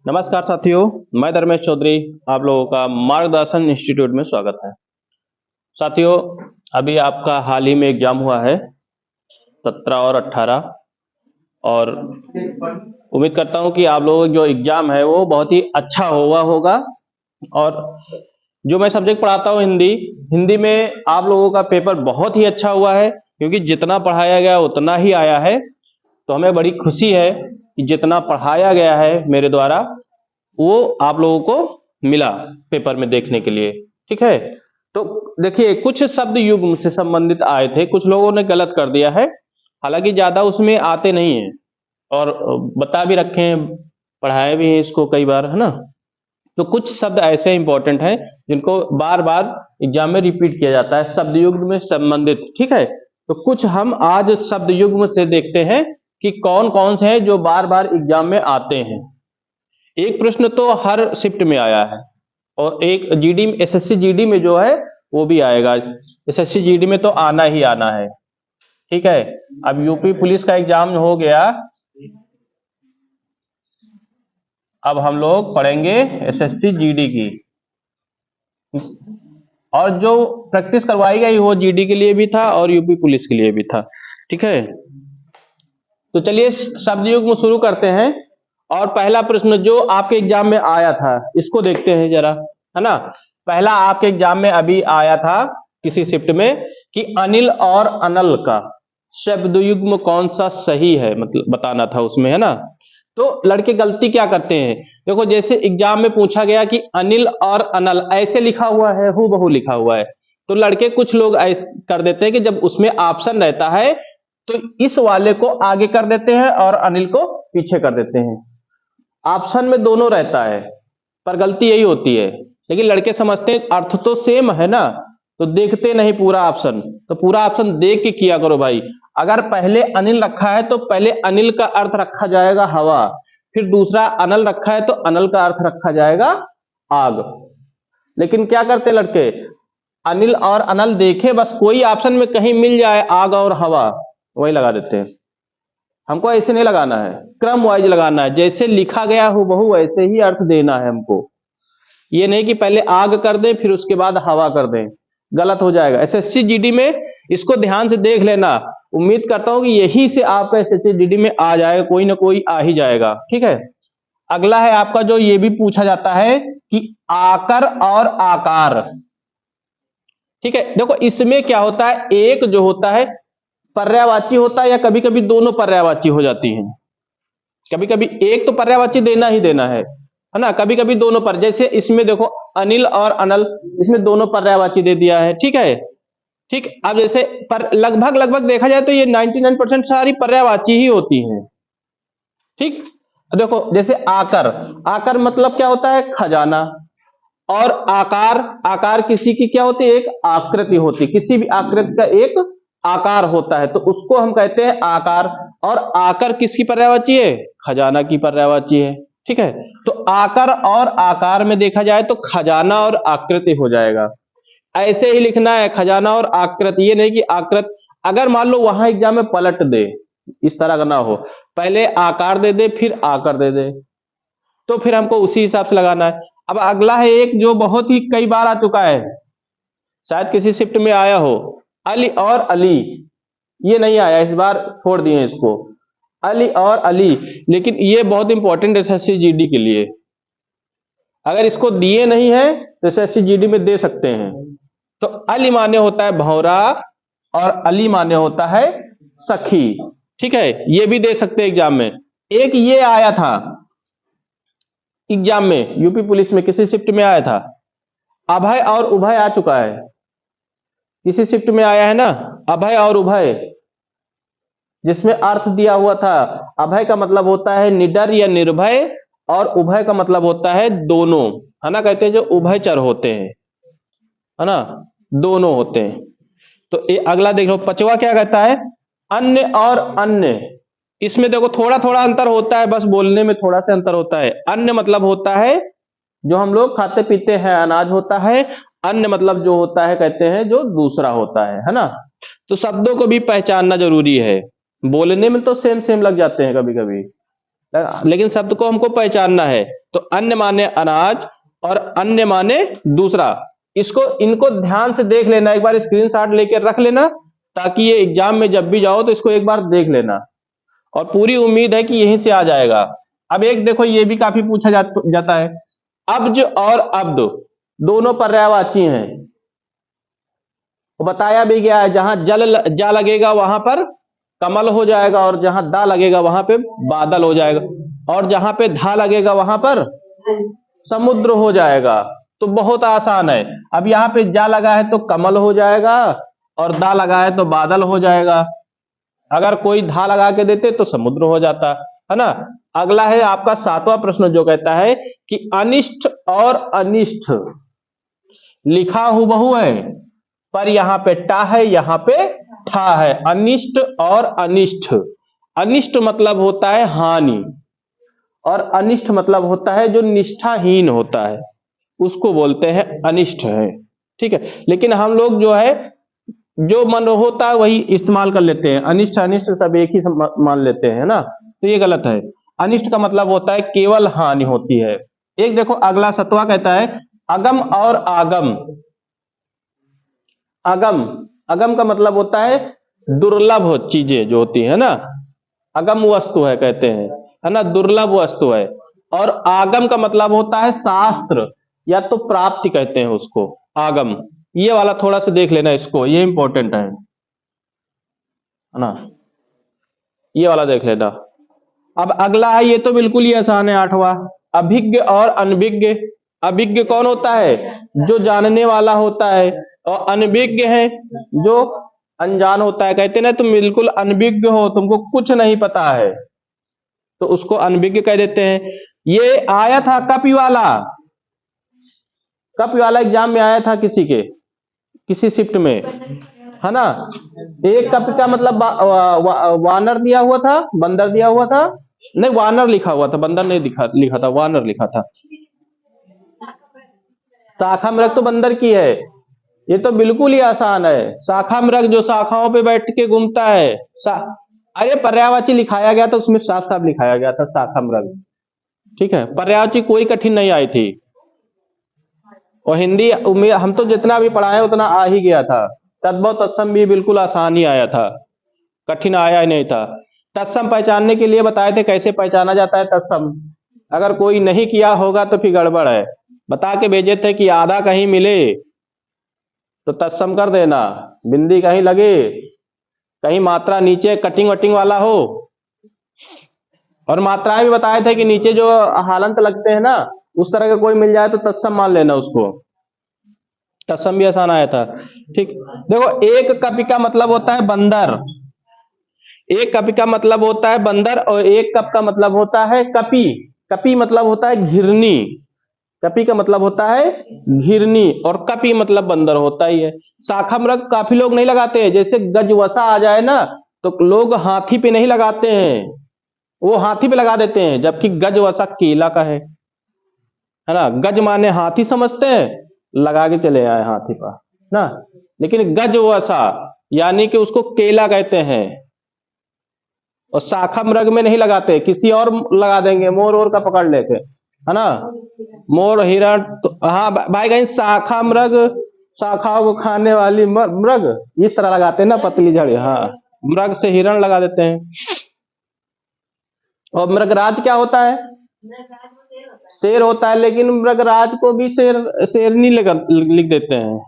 नमस्कार साथियों, मैं धर्मेश चौधरी। आप लोगों का मार्गदर्शन इंस्टीट्यूट में स्वागत है। साथियों, अभी आपका हाल ही में एग्जाम हुआ है 17 और 18 और उम्मीद करता हूं कि आप लोगों का जो एग्जाम है वो बहुत ही अच्छा हुआ होगा। और जो मैं सब्जेक्ट पढ़ाता हूं हिंदी, हिंदी में आप लोगों का पेपर बहुत ही अच्छा हुआ है, क्योंकि जितना पढ़ाया गया उतना ही आया है। तो हमें बड़ी खुशी है कि जितना पढ़ाया गया है मेरे द्वारा वो आप लोगों को मिला पेपर में देखने के लिए। ठीक है, तो देखिए, कुछ शब्द युग्म से संबंधित आए थे, कुछ लोगों ने गलत कर दिया है। हालांकि ज्यादा उसमें आते नहीं है और बता भी रखे हैं, पढ़ाए भी हैं इसको कई बार, है ना। तो कुछ शब्द ऐसे इंपॉर्टेंट हैं जिनको बार बार एग्जाम में रिपीट किया जाता है शब्द युग्म में संबंधित। ठीक है, तो कुछ हम आज शब्द युग्म से देखते हैं कि कौन कौन से हैं जो बार बार एग्जाम में आते हैं। एक प्रश्न तो हर शिफ्ट में आया है और एक जीडी एसएससी जीडी में जो है वो भी आएगा। एसएससी जीडी में तो आना ही आना है। ठीक है, अब यूपी पुलिस का एग्जाम हो गया, अब हम लोग पढ़ेंगे एसएससी जीडी की। और जो प्रैक्टिस करवाई गई वो जीडी के लिए भी था और यूपी पुलिस के लिए भी था। ठीक है, तो चलिए शब्द युग्म शुरू करते हैं। और पहला प्रश्न जो आपके एग्जाम में आया था इसको देखते हैं जरा, है ना। पहला आपके एग्जाम में अभी आया था किसी शिफ्ट में कि अनिल और अनल का शब्द युग्म कौन सा सही है, मतलब बताना था उसमें, है ना। तो लड़के गलती क्या करते हैं, देखो जैसे एग्जाम में पूछा गया कि अनिल और अनल ऐसे लिखा हुआ है, हूबहू लिखा हुआ है, तो लड़के कुछ लोग ऐसे कर देते हैं कि जब उसमें ऑप्शन रहता है तो इस वाले को आगे कर देते हैं और अनिल को पीछे कर देते हैं। ऑप्शन में दोनों रहता है पर गलती यही होती है। लेकिन लड़के समझते हैं अर्थ तो सेम है ना, तो देखते नहीं पूरा ऑप्शन, तो पूरा ऑप्शन देख के किया करो भाई। अगर पहले अनिल रखा है तो पहले अनिल का अर्थ रखा जाएगा हवा, फिर दूसरा अनल रखा है तो अनल का अर्थ रखा जाएगा आग। लेकिन क्या करते लड़के, अनिल और अनल देखे, बस कोई ऑप्शन में कहीं मिल जाए आग और हवा वही लगा देते हैं। हमको ऐसे नहीं लगाना है, क्रम वाइज लगाना है, जैसे लिखा गया हो बहु वैसे ही अर्थ देना है हमको। ये नहीं कि पहले आग कर दें फिर उसके बाद हवा कर दें, गलत हो जाएगा। एसएससी जीडी में इसको ध्यान से देख लेना। उम्मीद करता हूं कि यही से आपका एसएससी जीडी में आ जाएगा, कोई ना कोई आ ही जाएगा। ठीक है, अगला है आपका जो ये भी पूछा जाता है कि आकर और आकार। ठीक है, देखो इसमें क्या होता है, एक जो होता है पर्यायवाची होता है या कभी कभी दोनों पर्यायवाची हो जाती हैं। कभी कभी एक तो पर्यायवाची देना ही देना है ना, कभी कभी दोनों पर, जैसे इसमें देखो अनिल और अनल, इसमें दोनों पर्यायवाची दे दिया है। ठीक है, ठीक। अब जैसे पर लगभग लगभग देखा जाए तो ये 99% सारी पर्यायवाची ही होती हैं। ठीक, देखो जैसे आकर, आकर मतलब क्या होता है, खजाना। और आकार, आकार किसी की क्या होती है, एक आकृति होती है, किसी भी आकृति का एक आकार होता है तो उसको हम कहते हैं आकार। और आकर किसकी पर्यायवाची है, खजाना की पर्यायवाची है। ठीक है, तो आकर और आकार में देखा जाए तो खजाना और आकृति हो जाएगा। ऐसे ही लिखना है, खजाना और आकृति, ये नहीं कि आकृति। अगर मान लो वहां एग्जाम में पलट दे, इस तरह का ना हो, पहले आकार दे दे फिर आकर दे दे, तो फिर हमको उसी हिसाब से लगाना है। अब अगला है एक जो बहुत ही कई बार आ चुका है, शायद किसी शिफ्ट में आया हो, अली और अली। ये नहीं आया इस बार, छोड़ दिए इसको, अली और अली। लेकिन ये बहुत इंपॉर्टेंट है एसएससी जीडी के लिए। अगर इसको दिए नहीं है तो एसएससी जीडी में दे सकते हैं। तो अली माने होता है भौरा और अली माने होता है सखी। ठीक है, ये भी दे सकते हैं एग्जाम में। एक ये आया था एग्जाम में, यूपी पुलिस में किसी शिफ्ट में आया था, अभय और उभय आ चुका है। किसी शिफ्ट में आया है ना, अभय और उभय, जिसमें अर्थ दिया हुआ था। अभय का मतलब होता है निडर या निर्भय और उभय का मतलब होता है दोनों, है ना। कहते हैं जो उभयचर होते हैं, है ना, दोनों होते हैं। तो ये अगला देख लो, पचवा क्या कहता है, अन्य और अन्य। इसमें देखो थोड़ा थोड़ा अंतर होता है, बस बोलने में थोड़ा सा अंतर होता है। अन्य मतलब होता है जो हम लोग खाते पीते हैं, अनाज होता है। अन्य मतलब जो होता है कहते हैं जो दूसरा होता है ना। तो शब्दों को भी पहचानना जरूरी है, बोलने में तो सेम सेम लग जाते हैं कभी कभी, लेकिन शब्द को हमको पहचानना है। तो अन्य माने अनाज और अन्य माने दूसरा। इनको ध्यान से देख लेना, एक बार स्क्रीनशॉट लेके रख लेना, ताकि ये एग्जाम में जब भी जाओ तो इसको एक बार देख लेना, और पूरी उम्मीद है कि यहीं से आ जाएगा। अब एक देखो, ये भी काफी पूछा जाता है, अब्ज और अब्द दोनों पर्यायवाची हैं। बताया भी गया है, जहां जा लगेगा वहां पर कमल हो जाएगा, और जहां दा लगेगा वहां पे बादल हो जाएगा, और जहां पे धा लगेगा वहां पर समुद्र हो जाएगा। तो बहुत आसान है। अब यहाँ पे जा लगा है तो कमल हो जाएगा, और दा लगा है तो बादल हो जाएगा। अगर कोई धा लगा के देते तो समुद्र हो जाता, है ना। अगला है आपका 7वां प्रश्न, जो कहता है कि अनिष्ट और अनिष्ट लिखा हुबहू है, पर यहाँ पे टा है, यहाँ पे ठा है। अनिष्ट और अनिष्ट, अनिष्ट मतलब होता है हानि, और अनिष्ट मतलब होता है जो निष्ठाहीन होता है, उसको बोलते हैं अनिष्ट है। ठीक है, लेकिन हम लोग जो है जो मन होता है वही इस्तेमाल कर लेते हैं, अनिष्ट अनिष्ट सब एक ही मान लेते हैं ना, तो ये गलत है। अनिष्ट का मतलब होता है केवल हानि होती है। एक देखो अगला 7वां कहता है अगम और आगम। अगम, अगम का मतलब होता है दुर्लभ चीजें जो होती है ना, अगम वस्तु है कहते हैं, है ना, दुर्लभ वस्तु है। और आगम का मतलब होता है शास्त्र, या तो प्राप्ति कहते हैं उसको, आगम। ये वाला थोड़ा सा देख लेना इसको, ये इंपॉर्टेंट है ना, ये वाला देख लेना। अब अगला है, ये तो बिल्कुल ही आसान है, 8वां, अभिज्ञ और अनभिज्ञ। अभिज्ञ कौन होता है? जो जानने वाला होता है, और अनभिज्ञ है जो अनजान होता है। कहते ना तुम बिल्कुल अनभिज्ञ हो, तुमको कुछ नहीं पता है, तो उसको अनभिज्ञ कह देते हैं। ये आया था कपि वाला, कपि वाला एग्जाम में आया था किसी शिफ्ट में, है ना। एक कपि का मतलब वानर दिया हुआ था, बंदर दिया हुआ था, नहीं वानर लिखा हुआ था, बंदर नहीं लिखा था, वानर लिखा था। शाखा मृग तो बंदर की है, ये तो बिल्कुल ही आसान है। शाखा मृग जो शाखाओं पे बैठ के घूमता है, अरे पर्यायवाची लिखाया गया था, उसमें साफ साफ लिखाया गया था शाखा मृग। ठीक है, पर्यायवाची कोई कठिन नहीं आई थी, और हिंदी हम तो जितना भी पढ़ाए उतना आ ही गया था। तद्भव तत्सम भी बिल्कुल आसान ही आया था, कठिन आया ही नहीं था। तत्सम पहचानने के लिए बताए थे कैसे पहचाना जाता है तत्सम, अगर कोई नहीं किया होगा तो फिर गड़बड़ है। बता के भेजे थे कि आधा कहीं मिले तो तत्सम कर देना, बिंदी कहीं लगे, कहीं मात्रा नीचे कटिंग वटिंग वाला हो, और मात्राएं भी बताए थे कि नीचे जो हालंत लगते हैं ना, उस तरह का कोई मिल जाए तो तत्सम मान लेना उसको। तत्सम भी आसान आया था। ठीक, देखो एक कपि का मतलब होता है बंदर, एक कपि का मतलब होता है बंदर, और एक कप का मतलब होता है कपि। कपि मतलब होता है घिरनी, कपि का मतलब होता है घिरनी, और कपि मतलब बंदर होता ही है। शाखा मृग काफी लोग नहीं लगाते हैं, जैसे गजवसा आ जाए ना तो लोग हाथी पे नहीं लगाते हैं, वो हाथी पे लगा देते हैं, जबकि गजवसा केला का है ना। गज माने हाथी समझते हैं, लगा के चले आए हाथी पर ना, लेकिन गजवसा यानी कि उसको केला कहते हैं। और शाखा मृग में नहीं लगाते, किसी और लगा देंगे, मोर और का पकड़ लेके, है ना, मोर हिरण तो, हाँ भाई कहीं शाखा मृग, शाखाओं को खाने वाली मृग, इस तरह लगाते हैं ना, पतली जड़ी, हाँ मृग से हिरण लगा देते हैं। और मृगराज क्या होता है? शेर होता है, लेकिन मृगराज को भी शेरनी लिख देते हैं,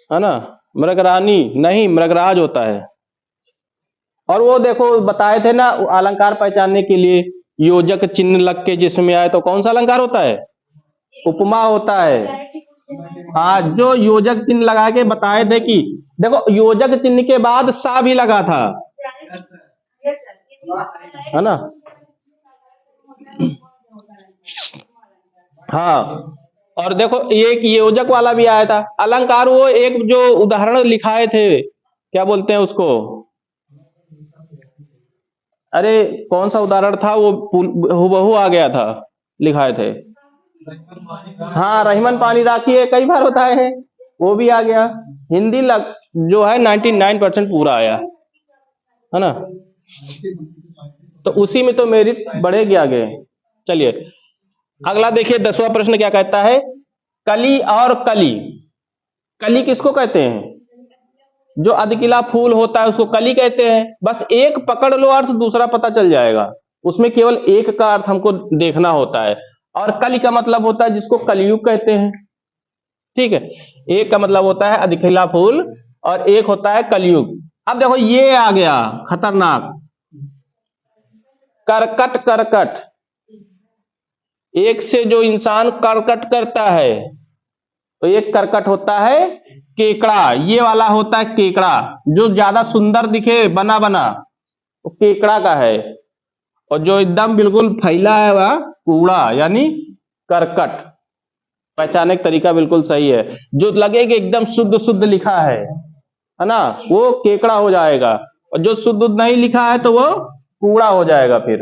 है ना। मृगरानी नहीं, मृगराज होता है। और वो देखो बताए थे ना अलंकार पहचानने के लिए, योजक चिन्ह लग के जिसमें आए तो कौन सा अलंकार होता है? उपमा होता है। हाँ, जो योजक चिन्ह लगा के बताए थे कि देखो योजक चिन्ह के बाद सा भी लगा था, है ना। हाँ, और देखो एक योजक वाला भी आया था अलंकार, वो एक जो उदाहरण लिखाए थे, क्या बोलते हैं उसको, अरे कौन सा उदाहरण था वो, हुबहू आ गया था, लिखाए थे। हाँ, रहीमन पानी राखी है, कई बार होता है, वो भी आ गया। हिंदी जो है 99% पूरा आया, है ना। तो उसी में तो मेरिट बढ़ेगी आगे। चलिए अगला देखिए 10वां प्रश्न क्या कहता है, कली और कली। कली किसको कहते हैं? जो अधकिला फूल होता है उसको कली कहते हैं। बस एक पकड़ लो अर्थ, दूसरा पता चल जाएगा। उसमें केवल एक का अर्थ हमको देखना होता है। और कली का मतलब होता है जिसको कलयुग कहते हैं। ठीक है, एक का मतलब होता है अधकिला फूल और एक होता है कलयुग। अब देखो ये आ गया खतरनाक, करकट। करकट, एक से जो इंसान करकट करता है तो एक करकट होता है केकड़ा। ये वाला होता है केकड़ा, जो ज्यादा सुंदर दिखे बना बना तो केकड़ा का है। और जो एकदम बिल्कुल फैला है वह कूड़ा यानी करकट। पहचाने का तरीका बिल्कुल सही है। जो लगे कि एकदम शुद्ध शुद्ध लिखा है ना, वो केकड़ा हो जाएगा। और जो शुद्ध नहीं लिखा है तो वो कूड़ा हो जाएगा फिर,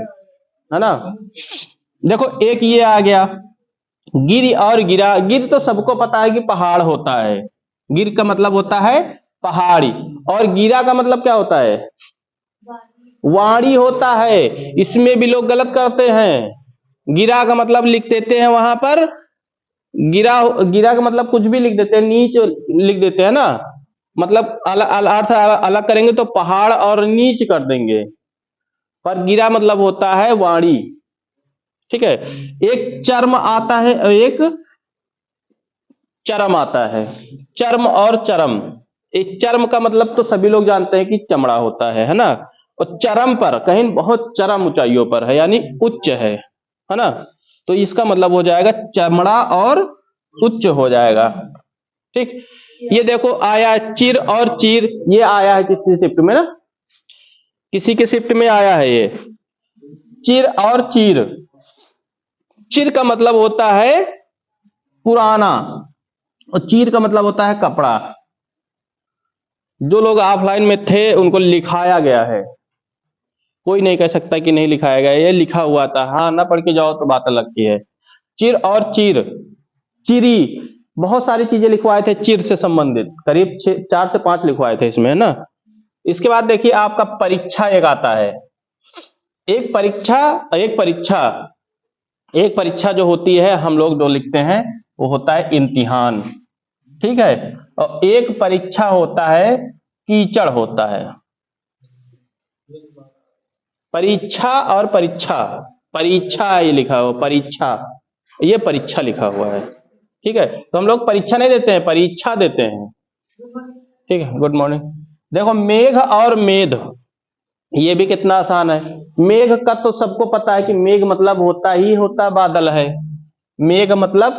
है ना। देखो एक ये आ गया गिर और गिरा। गिर तो सबको पता है कि पहाड़ होता है। गिर का मतलब होता है पहाड़ी। और गिरा का मतलब क्या होता है? वाणी होता है। इसमें भी लोग गलत करते हैं। गिरा का मतलब लिख देते हैं वहां पर, गिरा। गिरा का मतलब कुछ भी लिख देते हैं, नीच लिख देते हैं ना। मतलब अर्थ अलग करेंगे तो पहाड़ और नीच कर देंगे। पर गिरा मतलब होता है वाणी। ठीक है, एक चर्म आता है, एक चरम आता है। चर्म और चरम। एक चर्म का मतलब तो सभी लोग जानते हैं कि चमड़ा होता है ना। और चरम पर कहीं बहुत चरम ऊंचाइयों पर है यानी उच्च है ना। तो इसका मतलब हो जाएगा चमड़ा और उच्च हो जाएगा। ठीक, ये देखो आया चिर और चीर। ये आया है किसी शिफ्ट में ना, किसी के शिफ्ट में आया है ये चिर और चीर। चिर का मतलब होता है पुराना और चीर का मतलब होता है कपड़ा। जो लोग ऑफलाइन में थे उनको लिखाया गया है, कोई नहीं कह सकता कि नहीं लिखाया गया, ये लिखा हुआ था। हाँ, ना पढ़ के जाओ तो बात अलग की है। चिर और चीर, चिरी, बहुत सारी चीजें लिखवाए थे चिर से संबंधित, करीब 4 से 5 लिखवाए थे इसमें, है ना। इसके बाद देखिए आपका परीक्षा एक आता है। एक परीक्षा, एक परीक्षा, एक परीक्षा जो होती है हम लोग जो लिखते हैं वो होता है इम्तिहान। ठीक है, और एक परीक्षा होता है कीचड़ होता है। परीक्षा और परीक्षा, परीक्षा ये लिखा हुआ परीक्षा, ये परीक्षा लिखा हुआ है। ठीक है, तो हम लोग परीक्षा नहीं देते हैं, परीक्षा देते हैं। ठीक है, गुड मॉर्निंग। देखो मेघ और मेध, ये भी कितना आसान है। मेघ का तो सबको पता है कि मेघ मतलब होता बादल है। मेघ मतलब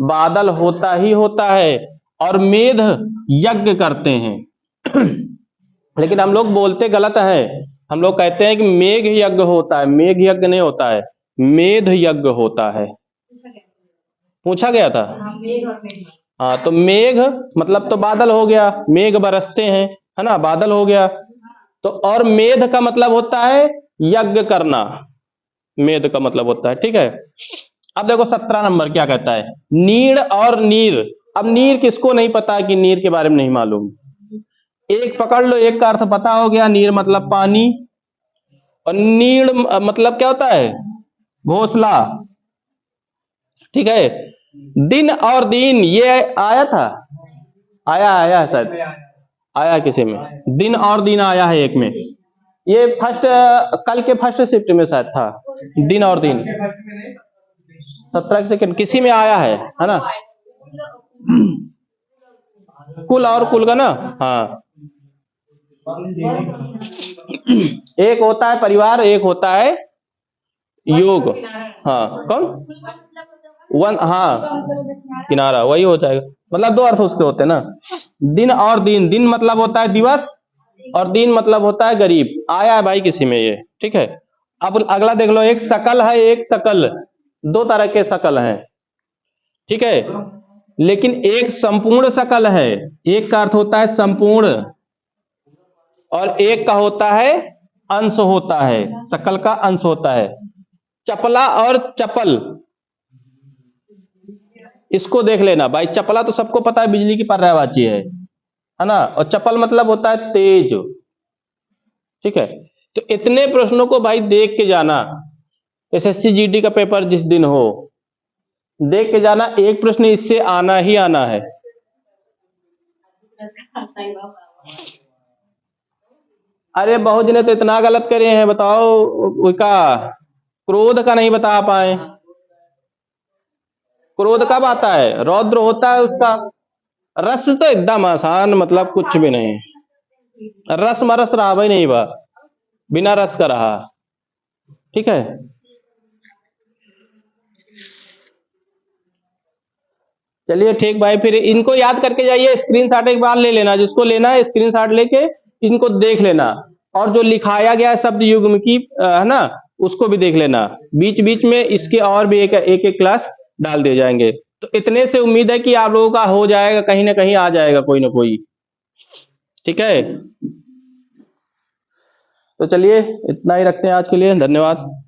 बादल होता ही होता है। और मेध यज्ञ करते हैं। लेकिन हम लोग बोलते गलत है। हम लोग कहते हैं कि मेघ यज्ञ होता है, मेघ यज्ञ नहीं होता है, मेध यज्ञ होता है। पूछा गया था। हाँ, तो मेघ मतलब तो बादल हो गया, मेघ बरसते हैं, है ना, बादल हो गया। तो और मेध का मतलब होता है यज्ञ करना, मेध का मतलब होता है। ठीक है, अब देखो 17 नंबर क्या कहता है, नीड़ और नीर। अब नीर किसको नहीं पता कि नीर के बारे में नहीं मालूम। एक पकड़ लो, एक का अर्थ पता हो गया, नीर मतलब पानी। और नीड़ मतलब क्या होता है? घोंसला। ठीक है, दिन और दिन ये आया था, आया है शायद, आया किसी में, दिन और दिन आया है एक में। ये फर्स्ट, कल के फर्स्ट शिफ्ट में शायद था दिन और दिन। 17 सेकंड किसी में आया है ना। कुल और कुल का ना, हाँ। एक होता है परिवार, एक होता है योग। हाँ, कौन? वन, हाँ, किनारा, वही हो जाएगा। मतलब 2 अर्थ उसके होते हैं ना। दिन और दिन, दिन मतलब होता है दिवस और दिन मतलब होता है गरीब। आया है भाई किसी में ये। ठीक है, अब अगला देख लो, एक सकल है एक सकल। 2 तरह के सकल हैं। ठीक है, लेकिन एक संपूर्ण सकल है। एक का अर्थ होता है संपूर्ण और एक का होता है अंश होता है, सकल का अंश होता है। चपला और चपल, इसको देख लेना भाई। चपला तो सबको पता है बिजली की पर्यायवाची है ना। और चपल मतलब होता है तेज। ठीक है, तो इतने प्रश्नों को भाई देख के जाना। एसएससी जीडी का पेपर जिस दिन हो देख के जाना, एक प्रश्न इससे आना ही आना है। अरे बहुत जने तो इतना गलत करे हैं, बताओ उसका क्रोध का नहीं बता पाए। क्रोध कब आता है? रौद्र होता है उसका। रस तो एकदम आसान, मतलब कुछ भी नहीं। रस मरस रहा भाई नहीं बा, बिना रस का रहा। ठीक है, चलिए ठीक भाई, फिर इनको याद करके जाइए, स्क्रीनशॉट एक बार ले लेना, जिसको लेना है स्क्रीनशॉट लेके इनको देख लेना, और जो लिखाया गया है शब्द युग्म की है ना, उसको भी देख लेना। बीच बीच में इसके और भी एक एक क्लास डाल दिए जाएंगे। तो इतने से उम्मीद है कि आप लोगों का हो जाएगा, कहीं ना कहीं आ जाएगा कोई ना कोई। ठीक है, तो चलिए इतना ही रखते हैं आज के लिए, धन्यवाद।